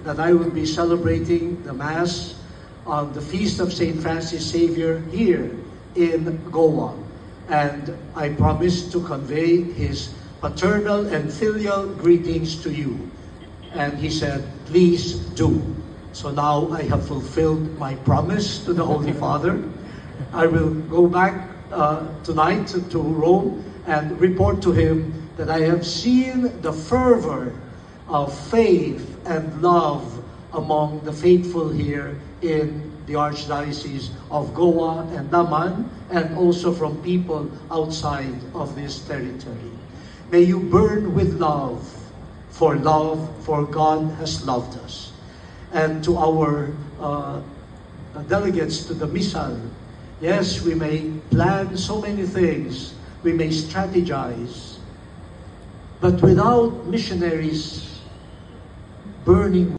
that I will be celebrating the Mass on the Feast of St. Francis Xavier here in Goa. And I promised to convey his paternal and filial greetings to you. And he said, please do. So now I have fulfilled my promise to the Holy Father. I will go back tonight to Rome and report to him that I have seen the fervor of faith and love among the faithful here in the Archdiocese of Goa and Daman, and also from people outside of this territory. May you burn with love, for God has loved us. And to our delegates to the Missal, yes, we may plan so many things, we may strategize, but without missionaries burning